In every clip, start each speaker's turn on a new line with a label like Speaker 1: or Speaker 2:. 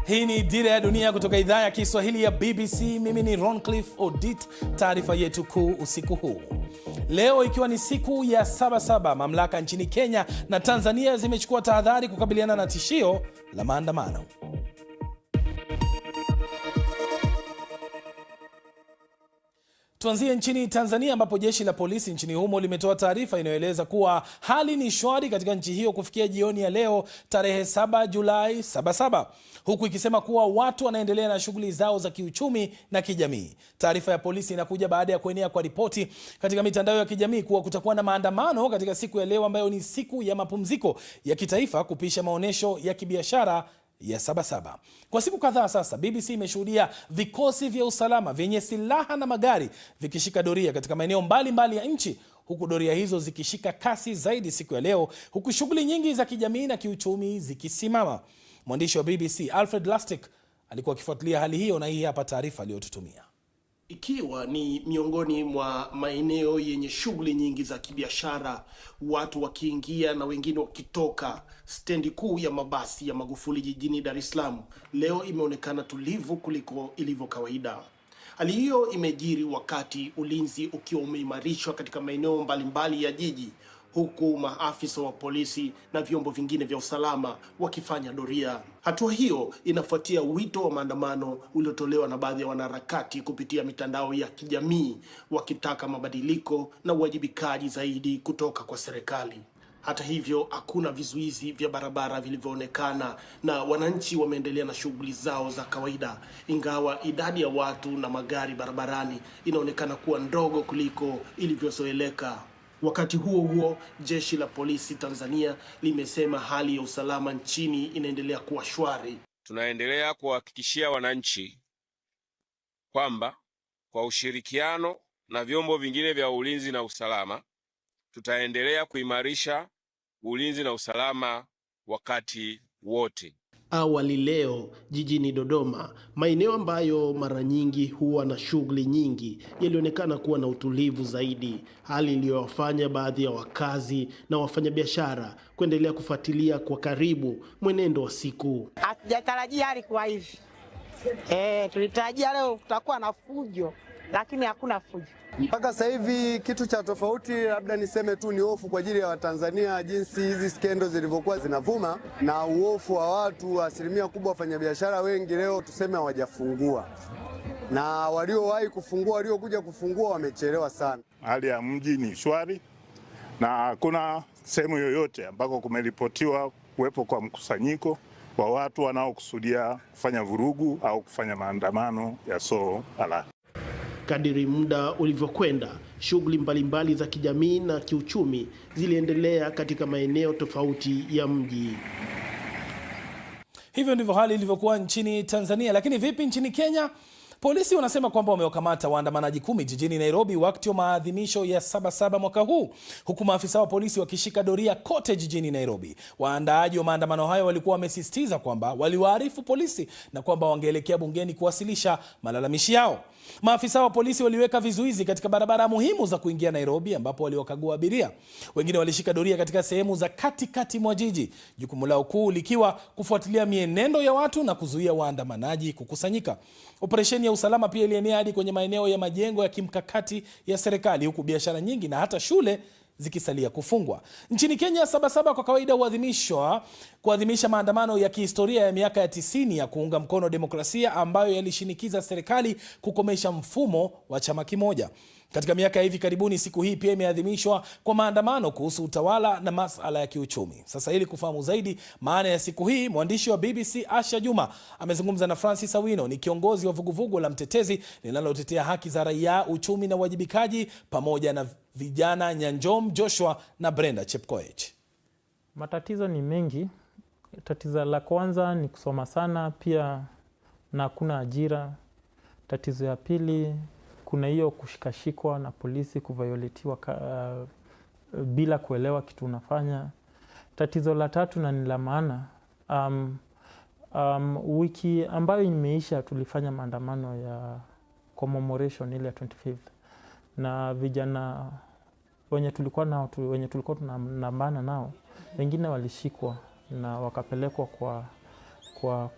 Speaker 1: Hii ni Dira ya Dunia kutoka idhaa ya Kiswahili ya BBC. Mimi ni Roncliffe Odit. Taarifa yetu kuu usiku huu. Leo ikiwa ni siku ya Sabasaba, mamlaka nchini Kenya na Tanzania zimechukua tahadhari kukabiliana na tishio la maandamano. Tuanzie nchini Tanzania ambapo jeshi la polisi nchini humo limetoa taarifa inayoeleza kuwa hali ni shwari katika nchi hiyo kufikia jioni ya leo tarehe 7 Julai Sabasaba, huku ikisema kuwa watu wanaendelea na shughuli zao za kiuchumi na kijamii. Taarifa ya polisi inakuja baada ya kuenea kwa ripoti katika mitandao ya kijamii kuwa kutakuwa na maandamano katika siku ya leo ambayo ni siku ya mapumziko ya kitaifa kupisha maonyesho ya kibiashara ya Sabasaba. Kwa siku kadhaa sasa, BBC imeshuhudia vikosi vya usalama vyenye silaha na magari vikishika doria katika maeneo mbalimbali ya nchi, huku doria hizo zikishika kasi zaidi siku ya leo, huku shughuli nyingi za kijamii na kiuchumi zikisimama. Mwandishi wa BBC Alfred Lustig alikuwa akifuatilia hali hiyo na hii hapa taarifa aliyotutumia.
Speaker 2: Ikiwa ni miongoni mwa maeneo yenye shughuli nyingi za kibiashara, watu wakiingia na wengine wakitoka, stendi kuu ya mabasi ya Magufuli jijini Dar es Salaam leo imeonekana tulivu kuliko ilivyo kawaida. Hali hiyo imejiri wakati ulinzi ukiwa umeimarishwa katika maeneo mbalimbali ya jiji, huku maafisa wa polisi na vyombo vingine vya usalama wakifanya doria. Hatua hiyo inafuatia wito wa maandamano uliotolewa na baadhi ya wanaharakati kupitia mitandao ya kijamii, wakitaka mabadiliko na uwajibikaji zaidi kutoka kwa serikali. Hata hivyo, hakuna vizuizi vya barabara vilivyoonekana na wananchi wameendelea na shughuli zao za kawaida, ingawa idadi ya watu na magari barabarani inaonekana kuwa ndogo kuliko ilivyozoeleka. Wakati huo huo, jeshi la polisi Tanzania limesema hali ya usalama nchini inaendelea kuwa shwari.
Speaker 3: Tunaendelea kuhakikishia wananchi kwamba kwa ushirikiano na vyombo vingine vya ulinzi na usalama tutaendelea kuimarisha ulinzi na usalama wakati wote.
Speaker 2: Awali leo jijini Dodoma, maeneo ambayo mara nyingi huwa na shughuli nyingi yalionekana kuwa na utulivu zaidi, hali iliyowafanya baadhi ya wakazi na wafanyabiashara kuendelea kufuatilia kwa karibu mwenendo wa siku.
Speaker 4: Hatujatarajia hali kwa hivi. Tulitarajia leo kutakuwa na fujo, lakini hakuna fujo.
Speaker 5: Mpaka sasa hivi kitu cha tofauti labda niseme tu ni hofu kwa ajili ya Watanzania, jinsi hizi skendo zilivyokuwa zinavuma na uhofu wa watu. Asilimia kubwa wafanyabiashara wengi leo tuseme hawajafungua, na waliowahi kufungua, waliokuja kufungua wamechelewa sana.
Speaker 6: Hali ya mji ni shwari na hakuna sehemu yoyote ambako kumeripotiwa kuwepo kwa mkusanyiko wa watu wanaokusudia kufanya vurugu au kufanya maandamano yasiyo halali.
Speaker 2: Kadiri muda ulivyokwenda, shughuli mbalimbali za kijamii na kiuchumi ziliendelea katika maeneo tofauti ya mji.
Speaker 1: Hivyo ndivyo hali ilivyokuwa nchini Tanzania. Lakini vipi nchini Kenya? Polisi wanasema kwamba wamewakamata waandamanaji 10 jijini Nairobi wakati wa maadhimisho ya Sabasaba mwaka huu, huku maafisa wa polisi wakishika doria kote jijini Nairobi. Waandaaji wa maandamano hayo walikuwa wamesisitiza kwamba waliwaarifu polisi na kwamba wangeelekea bungeni kuwasilisha malalamishi yao. Maafisa wa polisi waliweka vizuizi katika barabara muhimu za kuingia Nairobi, ambapo waliwakagua abiria. Wengine walishika doria katika sehemu za katikati mwa jiji, jukumu lao kuu likiwa kufuatilia mienendo ya watu na kuzuia waandamanaji kukusanyika. Operesheni ya usalama pia ilienea hadi kwenye maeneo ya majengo ya kimkakati ya serikali, huku biashara nyingi na hata shule zikisalia kufungwa. Nchini Kenya, Sabasaba kwa kawaida kuadhimisha maandamano ya kihistoria ya miaka ya 90 ya kuunga mkono demokrasia ambayo yalishinikiza serikali kukomesha mfumo wa chama kimoja. Katika miaka ya hivi karibuni, siku hii pia imeadhimishwa kwa maandamano kuhusu utawala na masuala ya kiuchumi. Sasa ili kufahamu zaidi maana ya siku hii, mwandishi wa BBC Asha Juma amezungumza na Francis Awino, ni kiongozi wa vuguvugu la Mtetezi linalotetea haki za raia, uchumi na uwajibikaji, pamoja na vijana Nyanjom Joshua na Brenda Chepkoech.
Speaker 7: Matatizo ni mengi. Tatizo la kwanza ni kusoma sana, pia na hakuna ajira. Tatizo ya pili, kuna hiyo kushikashikwa na polisi, kuvioletiwa bila kuelewa kitu unafanya. Tatizo la tatu na ni la maana, wiki ambayo imeisha tulifanya maandamano ya commemoration ile ya 25th, na vijana wenye tulikuwa tunapambana nao wengine walishikwa na wakapelekwa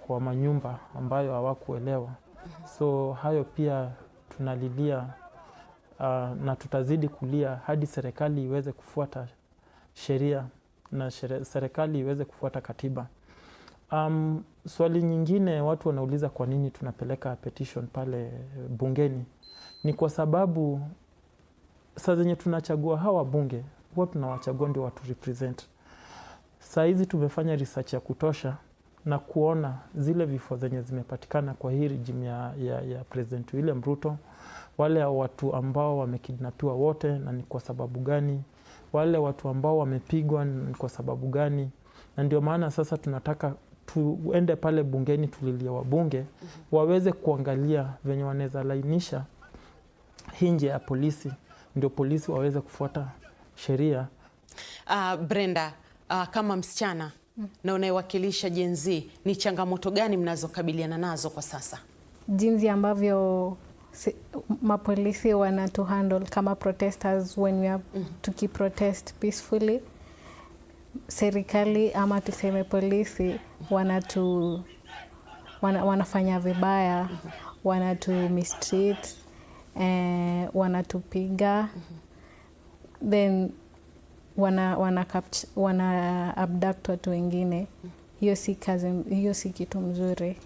Speaker 7: kwa manyumba ambayo hawakuelewa. So hayo pia tunalilia na tutazidi kulia hadi serikali iweze kufuata sheria na serikali iweze kufuata katiba. Swali nyingine watu wanauliza kwa nini tunapeleka petition pale bungeni. Ni kwa sababu saa zenye tunachagua hawa bunge, huwa tunawachagua ndio watu represent. Saa hizi tumefanya research ya kutosha na kuona zile vifo zenye zimepatikana kwa hii regime ya President William Ruto, wale watu ambao wamekidnapiwa wote na ni kwa sababu gani, wale watu ambao wamepigwa ni kwa sababu gani. Na ndio maana sasa tunataka tuende pale bungeni tulilia wabunge waweze kuangalia venye wanaweza lainisha hii njia ya polisi, ndio polisi waweze kufuata sheria.
Speaker 8: Brenda, kama msichana na unayewakilisha Gen Z, ni changamoto gani mnazokabiliana nazo kwa sasa?
Speaker 9: Jinsi ambavyo mapolisi wanatuhandle kama protesters when we are tukiprotest peacefully. Serikali ama tuseme polisi wanafanya vibaya, wanatu mistreat, wanatupiga, then wana abduct watu wengine. Hiyo si kazi, hiyo si kitu mzuri.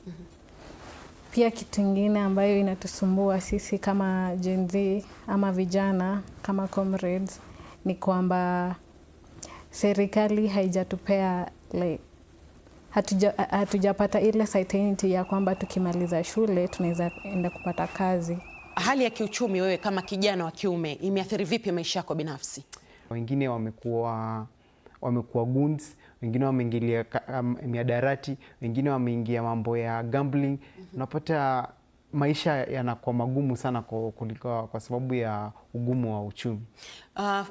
Speaker 9: Pia kitu kingine ambayo inatusumbua sisi kama Gen Z ama vijana kama comrades ni kwamba serikali haijatupea like, hatujapata ile certainty ya kwamba tukimaliza shule tunaweza enda kupata kazi.
Speaker 8: Hali ya kiuchumi wewe kama kijana wa kiume imeathiri vipi maisha yako binafsi?
Speaker 10: Wengine wamekuwa goons, wengine wameingilia miadarati, wengine wameingia mambo ya gambling. Unapata maisha yanakuwa magumu sana kwa sababu ya ugumu wa uchumi.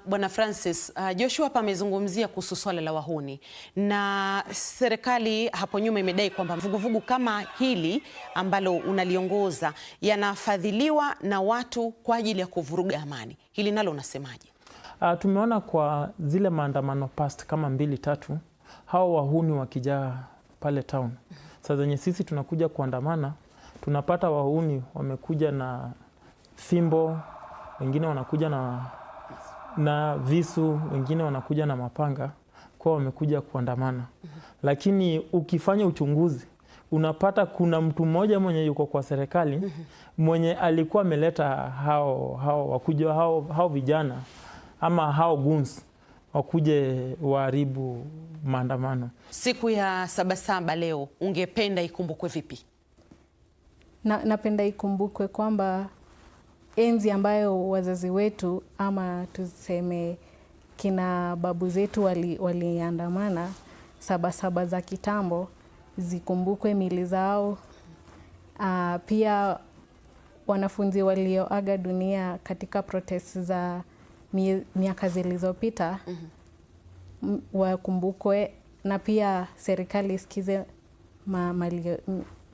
Speaker 8: Bwana Francis, Joshua hapa amezungumzia kuhusu swala la wahuni, na serikali hapo nyuma imedai kwamba vuguvugu kama hili ambalo unaliongoza yanafadhiliwa na watu kwa ajili ya kuvuruga amani. Hili nalo unasemaje?
Speaker 7: Tumeona kwa zile maandamano past kama 2-3 hao wahuni wakijaa pale town. Sasa zenye sisi tunakuja kuandamana, tunapata wahuni wamekuja na fimbo, wengine wanakuja na visu, wengine wanakuja na mapanga, kwa wamekuja kuandamana. Lakini ukifanya uchunguzi unapata kuna mtu mmoja mwenye yuko kwa serikali mwenye alikuwa ameleta hao vijana ama hao goons wakuje waharibu maandamano.
Speaker 8: Siku ya Sabasaba leo ungependa ikumbukwe vipi?
Speaker 9: Napenda ikumbukwe kwamba enzi ambayo wazazi wetu ama tuseme kina babu zetu waliandamana, Sabasaba za kitambo zikumbukwe mili zao. Pia wanafunzi walioaga dunia katika protest za miaka zilizopita wakumbukwe, na pia serikali isikize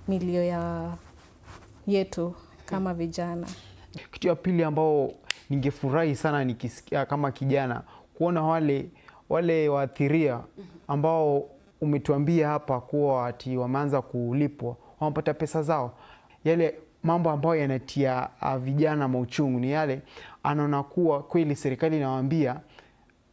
Speaker 9: milio yetu kama vijana.
Speaker 10: Kitu ya pili ambao ningefurahi sana nikisikia kama kijana kuona wale waathiria ambao umetuambia hapa kuwa ati wameanza kulipwa, wamepata pesa zao. Yale mambo ambayo yanatia vijana mauchungu ni yale anaona kuwa kweli serikali inawaambia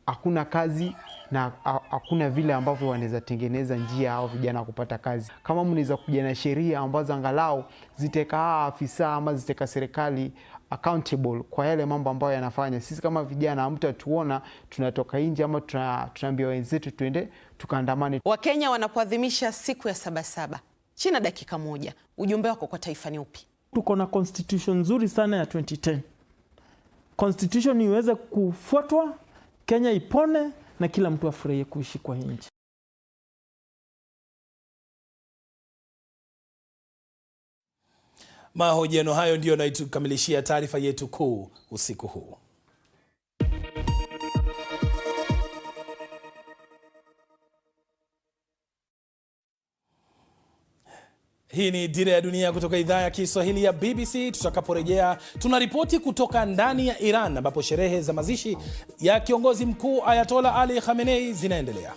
Speaker 10: hakuna kazi na hakuna vile ambavyo wanaweza tengeneza njia au vijana kupata kazi. Kama mnaweza kuja na sheria ambazo angalau ziteka afisa ama ziteka serikali accountable kwa yale mambo ambayo yanafanya, sisi kama vijana hamtatuona tunatoka nje ama tunaambia wenzetu tuende tukaandamane.
Speaker 8: Wakenya wanapoadhimisha siku ya Sabasaba, chini dakika moja, ujumbe wako kwa taifa ni upi?
Speaker 7: Tuko na constitution nzuri sana ya 2010. Constitution iweze kufuatwa, Kenya ipone na kila mtu afurahie kuishi kwa nchi.
Speaker 1: Mahojiano hayo ndio yanatukamilishia taarifa yetu kuu usiku huu. Hii ni Dira ya Dunia kutoka idhaa ya Kiswahili ya BBC. Tutakaporejea tunaripoti kutoka ndani ya Iran ambapo sherehe za mazishi ya kiongozi mkuu Ayatollah Ali Khamenei zinaendelea.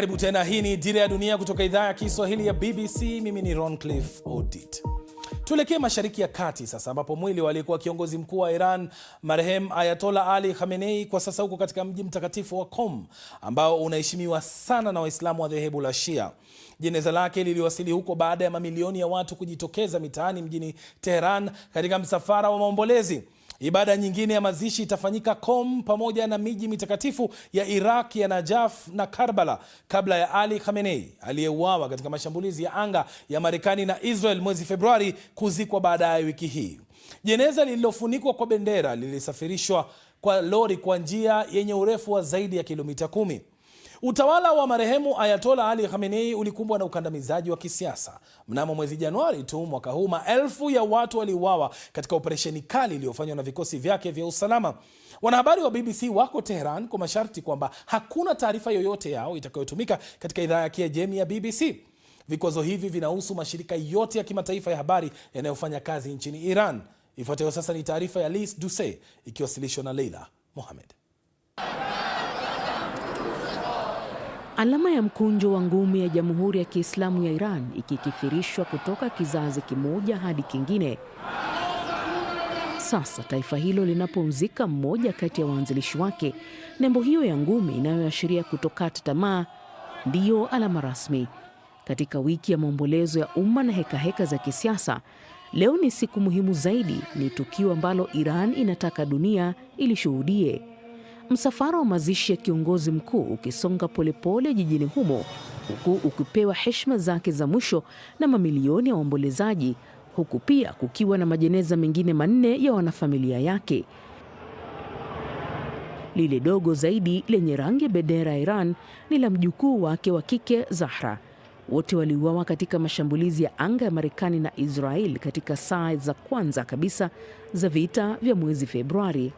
Speaker 1: Karibu tena, hii ni Dira ya Dunia kutoka idhaa ya Kiswahili ya BBC. Mimi ni Roncliffe Odit. Tuelekee Mashariki ya Kati sasa, ambapo mwili wa aliyekuwa kiongozi mkuu wa Iran marehemu Ayatollah Ali Khamenei kwa sasa huko katika mji mtakatifu wa Qom, ambao unaheshimiwa sana na Waislamu wa dhehebu la Shia. Jeneza lake liliwasili huko baada ya mamilioni ya watu kujitokeza mitaani mjini Tehran katika msafara wa maombolezi. Ibada nyingine ya mazishi itafanyika Qom pamoja na miji mitakatifu ya Iraq ya Najaf na Karbala, kabla ya Ali Khamenei aliyeuawa katika mashambulizi ya anga ya Marekani na Israel mwezi Februari kuzikwa baadaye wiki hii. Jeneza lililofunikwa kwa bendera lilisafirishwa kwa lori kwa njia yenye urefu wa zaidi ya kilomita 10. Utawala wa marehemu Ayatollah Ali Khamenei ulikumbwa na ukandamizaji wa kisiasa. Mnamo mwezi Januari tu mwaka huu, maelfu ya watu waliuawa katika operesheni kali iliyofanywa na vikosi vyake vya usalama. Wanahabari wa BBC wako Tehran kwa masharti kwamba hakuna taarifa yoyote yao itakayotumika katika idhaa ya Kiajemi ya BBC. Vikwazo hivi vinahusu mashirika yote ya kimataifa ya habari yanayofanya kazi nchini Iran. Ifuatayo sasa ni taarifa ya Lise Doucet ikiwasilishwa na Leila Mohamed.
Speaker 11: Alama ya mkunjo wa ngumi ya Jamhuri ya Kiislamu ya Iran ikikithirishwa kutoka kizazi kimoja hadi kingine. Sasa taifa hilo linapomzika mmoja kati ya waanzilishi wake, nembo hiyo ya ngumi inayoashiria kutokata tamaa ndiyo alama rasmi. Katika wiki ya maombolezo ya umma na hekaheka za kisiasa, leo ni siku muhimu zaidi. Ni tukio ambalo Iran inataka dunia ilishuhudie. Msafara wa mazishi ya kiongozi mkuu ukisonga polepole jijini humo, huku ukipewa heshima zake za mwisho na mamilioni ya waombolezaji, huku pia kukiwa na majeneza mengine 4 ya wanafamilia yake. Lile dogo zaidi lenye rangi ya bendera ya Iran ni la mjukuu wake wa kike Zahra. Wote waliuawa katika mashambulizi ya anga ya Marekani na Israel katika saa za kwanza kabisa za vita vya mwezi Februari.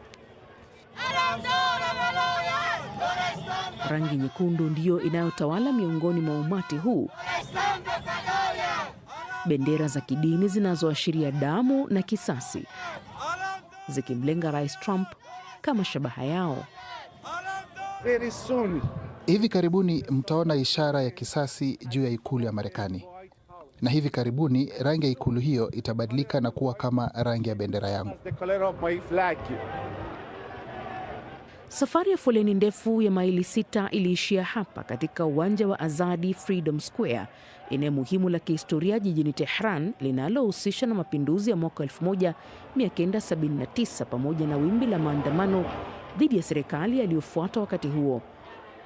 Speaker 11: Rangi nyekundu ndiyo inayotawala miongoni mwa umati huu. Bendera za kidini zinazoashiria damu na kisasi, zikimlenga Rais Trump kama shabaha yao.
Speaker 12: Hivi karibuni mtaona ishara ya kisasi juu ya ikulu ya Marekani. Na hivi karibuni rangi ya ikulu hiyo itabadilika na kuwa kama rangi ya bendera yangu.
Speaker 11: Safari ya foleni ndefu ya maili 6 iliishia hapa katika uwanja wa Azadi Freedom Square, eneo muhimu la kihistoria jijini Tehran linalohusisha na mapinduzi ya mwaka 1979 pamoja na wimbi la maandamano dhidi ya serikali yaliyofuata wakati huo.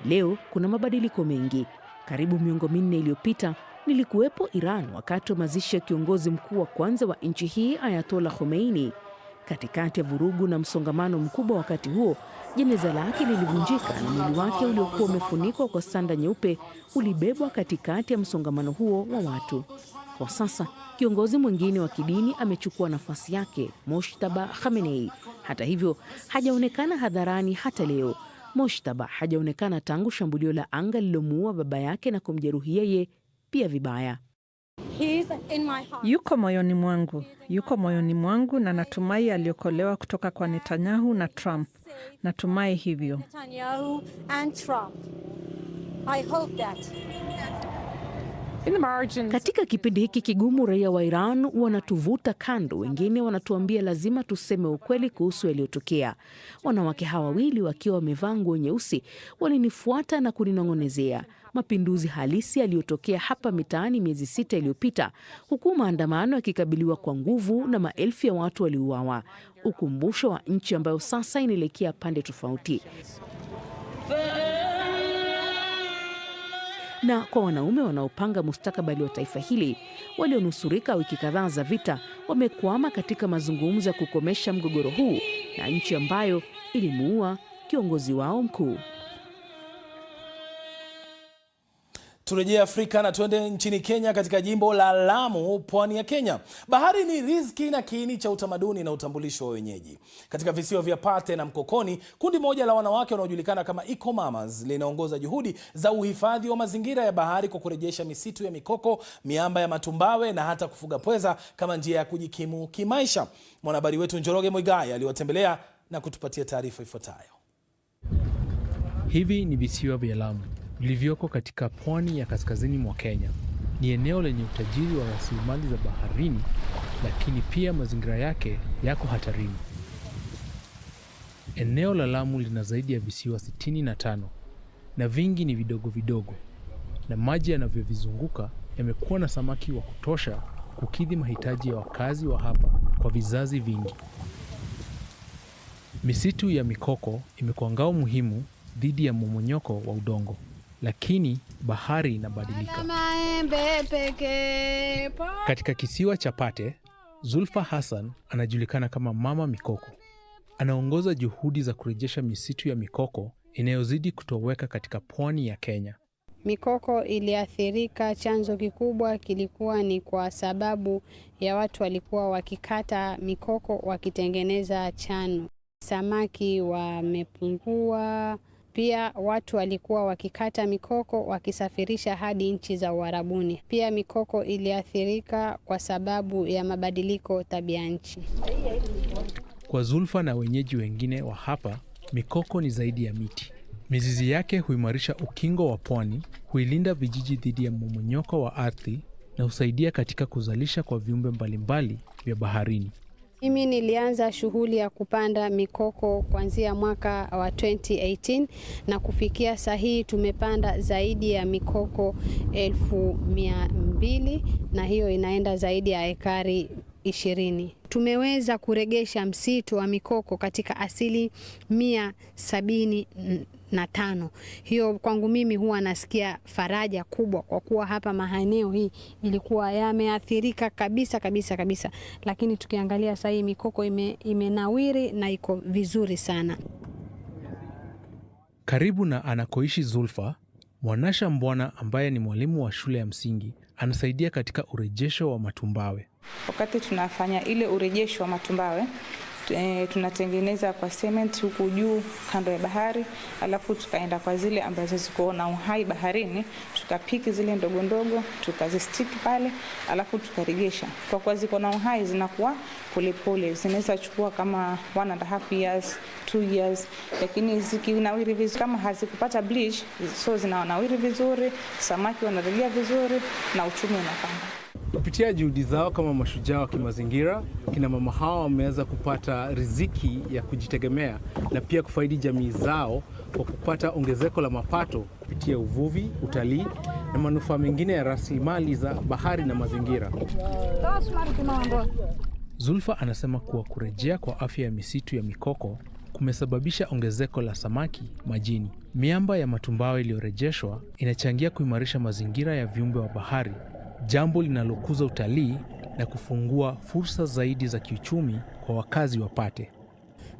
Speaker 11: Leo kuna mabadiliko mengi. Karibu miongo 4 iliyopita nilikuwepo Iran wakati wa mazishi ya kiongozi mkuu wa kwanza wa nchi hii Ayatollah Khomeini. Katikati ya vurugu na msongamano mkubwa wakati huo, jeneza lake lilivunjika na mwili wake uliokuwa umefunikwa kwa sanda nyeupe ulibebwa katikati ya msongamano huo wa watu. Kwa sasa kiongozi mwingine wa kidini amechukua nafasi yake, Mojtaba Khamenei. Hata hivyo, hajaonekana hadharani hata leo. Mojtaba hajaonekana tangu shambulio la anga lilomuua baba yake na kumjeruhi yeye pia vibaya.
Speaker 13: Yuko moyoni mwangu na natumai aliokolewa kutoka kwa Netanyahu na Trump. Natumai hivyo.
Speaker 11: Katika kipindi hiki kigumu, raia wa Iran wanatuvuta kando, wengine wanatuambia lazima tuseme ukweli kuhusu yaliyotokea. Wanawake hawa wawili wakiwa wamevaa nguo nyeusi walinifuata na kuninong'onezea mapinduzi halisi yaliyotokea hapa mitaani miezi 6 iliyopita, huku maandamano yakikabiliwa kwa nguvu na maelfu ya watu waliuawa. Ukumbusho wa nchi ambayo sasa inaelekea pande tofauti. Na kwa wanaume wanaopanga mustakabali wa taifa hili, walionusurika wiki kadhaa za vita wamekwama katika mazungumzo ya kukomesha mgogoro huu na nchi ambayo ilimuua kiongozi wao mkuu.
Speaker 1: Turejea Afrika na tuende nchini Kenya, katika jimbo la Lamu, pwani ya Kenya. Bahari ni riziki na kiini cha utamaduni na utambulisho wa wenyeji. Katika visiwa vya Pate na Mkokoni, kundi moja la wanawake wanaojulikana kama Eco Mamas linaongoza juhudi za uhifadhi wa mazingira ya bahari kwa kurejesha misitu ya mikoko, miamba ya matumbawe na hata kufuga pweza kama njia ya kujikimu kimaisha. Mwanahabari wetu Njoroge Muigai aliwatembelea na kutupatia taarifa ifuatayo.
Speaker 14: Hivi ni visiwa vya Lamu, vilivyoko katika pwani ya kaskazini mwa Kenya. Ni eneo lenye utajiri wa rasilimali za baharini, lakini pia mazingira yake yako hatarini. Eneo la Lamu lina zaidi ya visiwa 65 na vingi ni vidogo vidogo, na maji yanavyovizunguka yamekuwa na samaki wa kutosha kukidhi mahitaji ya wakazi wa hapa kwa vizazi vingi. Misitu ya mikoko imekuwa ngao muhimu dhidi ya mmomonyoko wa udongo, lakini bahari inabadilika. Katika kisiwa cha Pate, Zulfa Hassan anajulikana kama Mama Mikoko. Anaongoza juhudi za kurejesha misitu ya mikoko inayozidi kutoweka katika pwani ya Kenya.
Speaker 15: Mikoko iliathirika, chanzo kikubwa kilikuwa ni kwa sababu ya watu walikuwa wakikata mikoko wakitengeneza chano. Samaki wamepungua, pia watu walikuwa wakikata mikoko wakisafirisha hadi nchi za Uarabuni. Pia mikoko iliathirika kwa sababu ya mabadiliko tabia nchi.
Speaker 14: Kwa Zulfa na wenyeji wengine wa hapa, mikoko ni zaidi ya miti. Mizizi yake huimarisha ukingo wa pwani, huilinda vijiji dhidi ya mmomonyoko wa ardhi na husaidia katika kuzalisha kwa viumbe mbalimbali vya baharini.
Speaker 15: Mimi nilianza shughuli ya kupanda mikoko kuanzia mwaka wa 2018 na kufikia sahihi tumepanda zaidi ya mikoko 1200 na hiyo inaenda zaidi ya ekari 20. Tumeweza kuregesha msitu wa mikoko katika 175. Hiyo kwangu mimi huwa nasikia faraja kubwa kwa kuwa hapa maeneo hii ilikuwa yameathirika kabisa. Lakini tukiangalia sasa hii mikoko imenawiri na iko vizuri sana.
Speaker 14: Karibu na anakoishi Zulfa, Mwanasha Mbwana ambaye ni mwalimu wa shule ya msingi anasaidia katika urejesho wa matumbawe.
Speaker 16: Wakati tunafanya ile urejesho wa matumbawe, tunatengeneza kwa cement huku juu kando ya bahari, alafu tukaenda kwa zile ambazo ziko na uhai baharini, tukapiki zile ndogo ndogo, tukazistick pale, alafu tukaregesha. Kwa kuwa ziko na uhai zinakuwa polepole, zinaweza chukua kama 1.5 years, 2 years, lakini zikinawiri vizuri kama hazikupata bleach, so zinanawiri vizuri, samaki wanarejea vizuri na uchumi unapanda.
Speaker 14: Kupitia juhudi zao kama mashujaa wa kimazingira, kina mama hawa wameweza kupata riziki ya kujitegemea na pia kufaidi jamii zao kwa kupata ongezeko la mapato kupitia uvuvi, utalii na manufaa mengine ya rasilimali za bahari na mazingira. Zulfa anasema kuwa kurejea kwa afya ya misitu ya mikoko kumesababisha ongezeko la samaki majini. Miamba ya matumbawe iliyorejeshwa inachangia kuimarisha mazingira ya viumbe wa bahari, jambo linalokuza utalii na kufungua fursa zaidi za kiuchumi kwa wakazi wa Pate.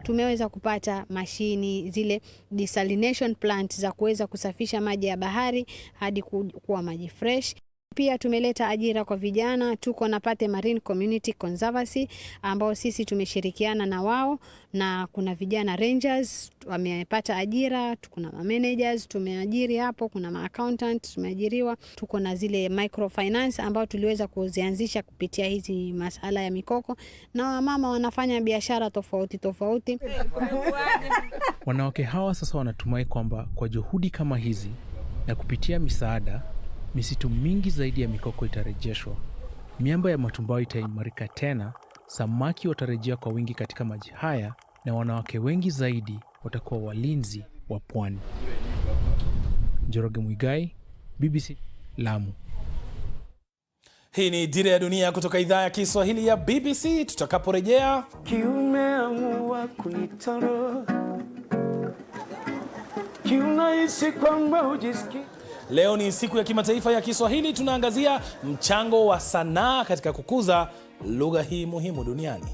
Speaker 15: Tumeweza kupata mashini, zile desalination plant za kuweza kusafisha maji ya bahari hadi kuwa maji fresh. Pia tumeleta ajira kwa vijana, tuko na Pate Marine Community Conservancy ambao sisi tumeshirikiana na wao, na kuna vijana rangers wamepata ajira, kuna managers tumeajiri hapo, kuna accountant tumeajiriwa, tuko na zile microfinance ambao tuliweza kuzianzisha kupitia hizi masuala ya mikoko, na wamama wanafanya biashara tofauti.
Speaker 14: Wanawake hawa sasa wanatumai kwamba kwa juhudi kama hizi na kupitia misaada, misitu mingi zaidi ya mikoko itarejeshwa, miamba ya matumbawe itaimarika tena, samaki watarejea kwa wingi katika maji haya, na wanawake wengi zaidi watakuwa walinzi wa pwani. Njoroge Muigai, BBC, Lamu.
Speaker 1: Hii ni Dira ya Dunia kutoka idhaa ya Kiswahili ya BBC. Tutakaporejea,
Speaker 17: kiumeamua kunitoro, kiunahisi kwamba hujisikii.
Speaker 1: Leo ni siku ya kimataifa ya Kiswahili. Tunaangazia mchango wa sanaa katika kukuza lugha hii muhimu duniani.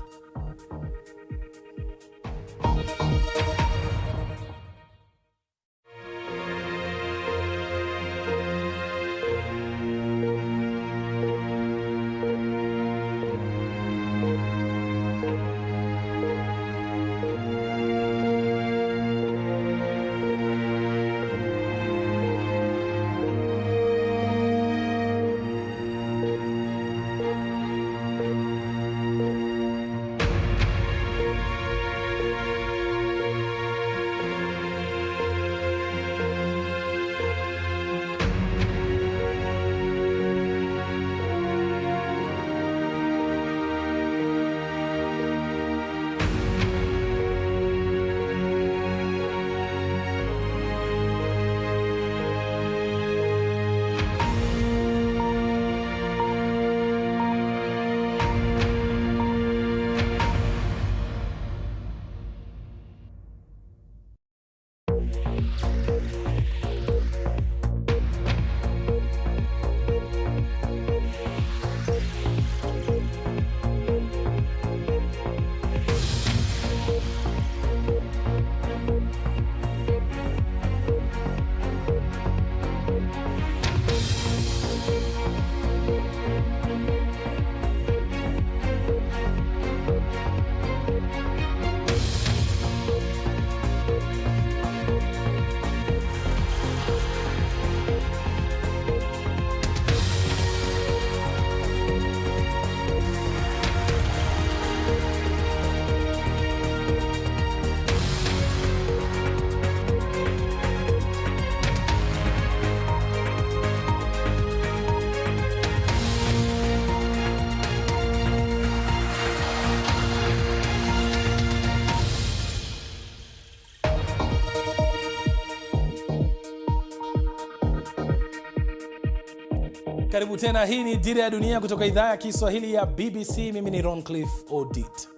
Speaker 1: Karibu tena, hii ni Dira ya Dunia kutoka idhaa ya Kiswahili ya BBC. Mimi ni Roncliffe Odit.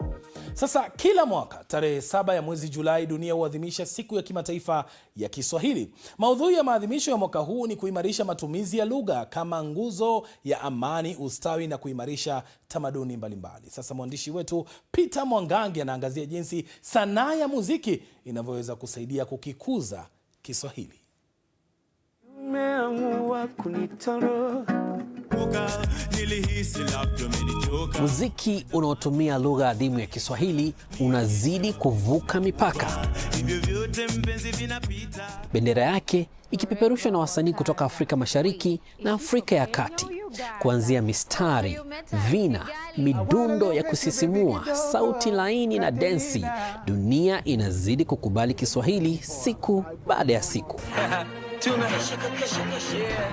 Speaker 1: Sasa kila mwaka tarehe 7 ya mwezi Julai dunia huadhimisha siku ya kimataifa ya Kiswahili. Maudhui ya maadhimisho ya mwaka huu ni kuimarisha matumizi ya lugha kama nguzo ya amani, ustawi na kuimarisha tamaduni mbalimbali. Sasa mwandishi wetu Peter Mwangangi anaangazia jinsi sanaa ya muziki inavyoweza kusaidia kukikuza Kiswahili.
Speaker 18: Muziki unaotumia lugha adhimu ya Kiswahili unazidi kuvuka mipaka. Bendera yake ikipeperushwa na wasanii kutoka Afrika Mashariki na Afrika ya Kati. Kuanzia mistari, vina, midundo ya kusisimua, sauti laini na densi, dunia inazidi kukubali Kiswahili siku baada ya siku.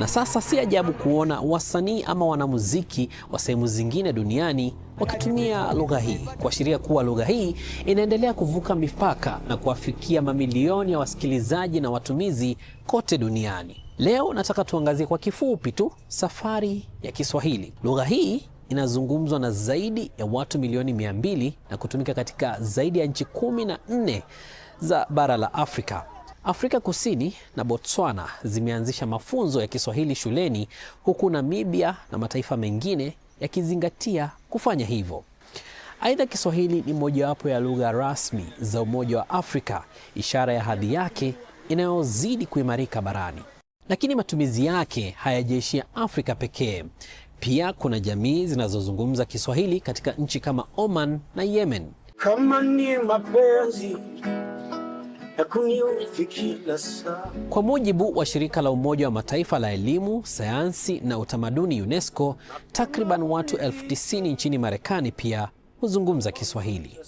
Speaker 18: Na sasa si ajabu kuona wasanii ama wanamuziki wa sehemu zingine duniani wakitumia lugha hii, kuashiria kuwa lugha hii inaendelea kuvuka mipaka na kuwafikia mamilioni ya wasikilizaji na watumizi kote duniani. Leo nataka tuangazie kwa kifupi tu safari ya Kiswahili. Lugha hii inazungumzwa na zaidi ya watu milioni 200 na kutumika katika zaidi ya nchi 14 za bara la Afrika. Afrika Kusini na Botswana zimeanzisha mafunzo ya Kiswahili shuleni, huku Namibia na mataifa mengine yakizingatia kufanya hivyo. Aidha, Kiswahili ni mojawapo ya lugha rasmi za Umoja wa Afrika, ishara ya hadhi yake inayozidi kuimarika barani. Lakini matumizi yake hayajaishia Afrika pekee. Pia kuna jamii zinazozungumza Kiswahili katika nchi kama Oman na Yemen.
Speaker 17: Kama ni mapenzi
Speaker 18: Kwa mujibu wa shirika la Umoja wa Mataifa la elimu, sayansi na utamaduni UNESCO, takriban watu 90,000 nchini Marekani pia huzungumza Kiswahili.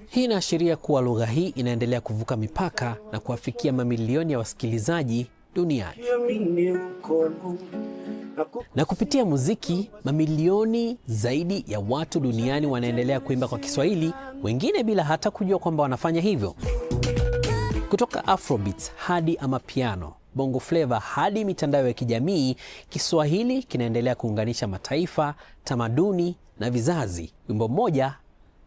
Speaker 18: Hii inaashiria kuwa lugha hii inaendelea kuvuka mipaka na kuwafikia mamilioni ya wasikilizaji duniani. Na kupitia muziki, mamilioni zaidi ya watu duniani wanaendelea kuimba kwa Kiswahili, wengine bila hata kujua kwamba wanafanya hivyo. Kutoka Afrobeats hadi amapiano, bongo flavor hadi mitandao ya kijamii, Kiswahili kinaendelea kuunganisha mataifa, tamaduni na vizazi, wimbo mmoja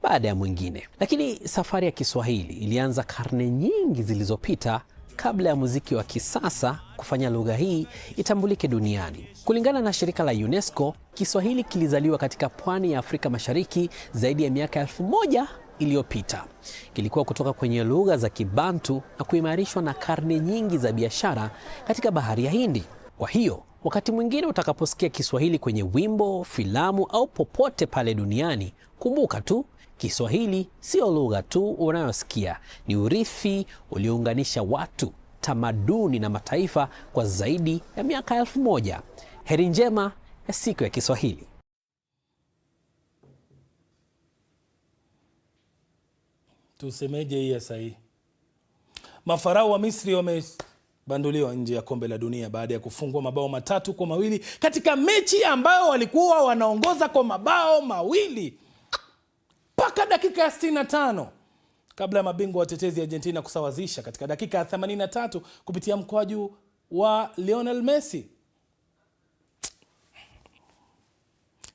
Speaker 18: baada ya mwingine. Lakini safari ya Kiswahili ilianza karne nyingi zilizopita, kabla ya muziki wa kisasa kufanya lugha hii itambulike duniani. Kulingana na shirika la UNESCO, Kiswahili kilizaliwa katika pwani ya Afrika Mashariki zaidi ya miaka 1000 iliyopita. Kilikuwa kutoka kwenye lugha za Kibantu na kuimarishwa na karne nyingi za biashara katika Bahari ya Hindi. Kwa hiyo, wakati mwingine utakaposikia Kiswahili kwenye wimbo, filamu au popote pale duniani, kumbuka tu, Kiswahili sio lugha tu unayosikia, ni urithi uliounganisha watu, tamaduni na mataifa kwa zaidi ya miaka 1000. Heri njema ya siku ya Kiswahili.
Speaker 1: Tusemeje hii sahihi? Mafarao wa Misri wamebanduliwa nje ya kombe la dunia baada ya kufungwa mabao 3-2 katika mechi ambayo walikuwa wanaongoza kwa mabao 2 mpaka dakika ya 65 kabla ya mabingwa watetezi Argentina kusawazisha katika dakika ya 83 kupitia mkwaju wa Lionel Messi.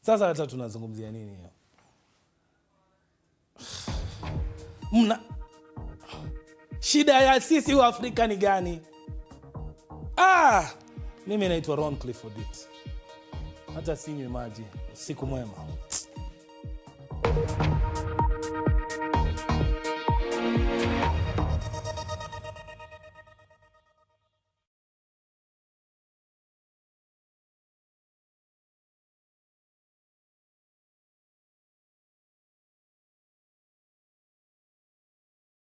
Speaker 1: Sasa hata tunazungumzia nini hiyo? Shida ya sisi wa Afrika ni gani? Mimi naitwa Roncliffe Odit. Hata sinywi maji. Siku mwema.